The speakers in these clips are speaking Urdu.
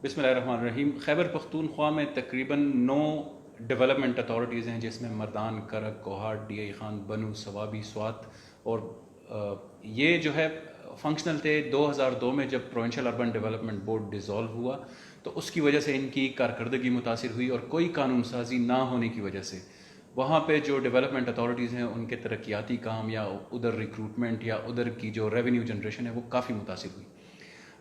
بسم اللہ الرحمن الرحیم. خیبر پختونخوا میں تقریباً 9 ڈیولپمنٹ اتھارٹیز ہیں، جس میں مردان، کرک، کوہاٹ، ڈی آئی خان، بنو، سوابی، سوات. اور یہ جو ہے فنکشنل تھے 2002 میں جب provincial urban development board dissolve ہوا، تو اس کی وجہ سے ان کی کارکردگی متاثر ہوئی، اور کوئی قانون سازی نہ ہونے کی وجہ سے وہاں پہ جو ڈیولپمنٹ اتھارٹیز ہیں ان کے ترقیاتی کام یا ادھر ریکروٹمنٹ یا ادھر کی جو ریونیو جنریشن ہے وہ کافی متاثر ہوئی.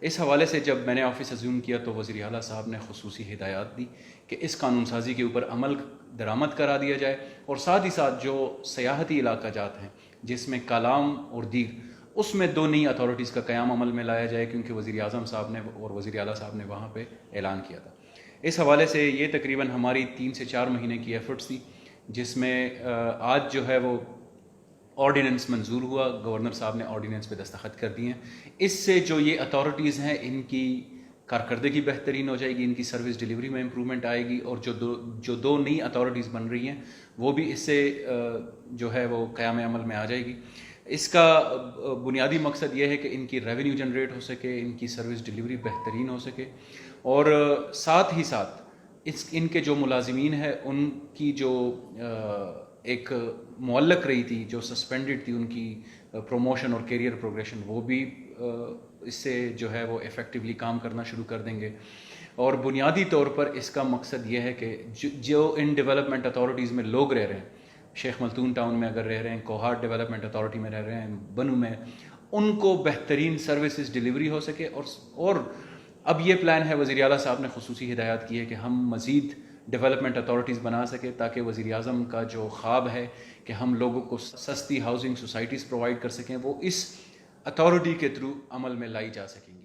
اس حوالے سے جب میں نے آفس ازیوم کیا تو وزیر اعلیٰ صاحب نے خصوصی ہدایات دی کہ اس قانون سازی کے اوپر عمل درآمد کرا دیا جائے، اور ساتھ ہی ساتھ جو سیاحتی علاقہ جات ہیں جس میں کالام اور دیگ، اس میں 2 نئی اتھارٹیز کا قیام عمل میں لایا جائے، کیونکہ وزیر اعظم صاحب نے اور وزیر اعلیٰ صاحب نے وہاں پہ اعلان کیا تھا. اس حوالے سے یہ تقریباً ہماری 3 سے 4 مہینے کی ایفرٹس تھی، جس میں آج جو ہے وہ آرڈیننس منظور ہوا. گورنر صاحب نے آرڈیننس پہ دستخط کر دیے ہیں. اس سے جو یہ اتھارٹیز ہیں ان کی کارکردگی بہترین ہو جائے گی، ان کی سروس ڈیلیوری میں امپرومنٹ آئے گی، اور جو دو نئی اتھارٹیز بن رہی ہیں وہ بھی اس سے جو ہے وہ قیام عمل میں آ جائے گی. اس کا بنیادی مقصد یہ ہے کہ ان کی ریونیو جنریٹ ہو سکے، ان کی سروس ڈیلیوری بہترین ہو سکے، اور ساتھ ہی ساتھ ان کے جو ملازمین ہیں ان کی جو ایک معلق رہی تھی، جو سسپینڈڈ تھی، ان کی پروموشن اور کیریئر پروگریشن، وہ بھی اس سے جو ہے وہ ایفیکٹولی کام کرنا شروع کر دیں گے. اور بنیادی طور پر اس کا مقصد یہ ہے کہ جو ان ڈیولپمنٹ اتھارٹیز میں لوگ رہ رہے ہیں، شیخ ملتون ٹاؤن میں اگر رہ رہے ہیں، کوہاٹ ڈیولپمنٹ اتھارٹی میں رہ رہے ہیں، بنو میں، ان کو بہترین سروسز ڈیلیوری ہو سکے. اور اب یہ پلان ہے، وزیر اعلیٰ صاحب نے خصوصی ہدایات کی ہے کہ ہم مزید ڈیولپمنٹ اتھارٹیز بنا سکے، تاکہ وزیر اعظم کا جو خواب ہے کہ ہم لوگوں کو سستی ہاؤسنگ سوسائٹیز پرووائڈ کر سکیں، وہ اس اتھارٹی کے تھرو عمل میں لائی جا سکیں گی.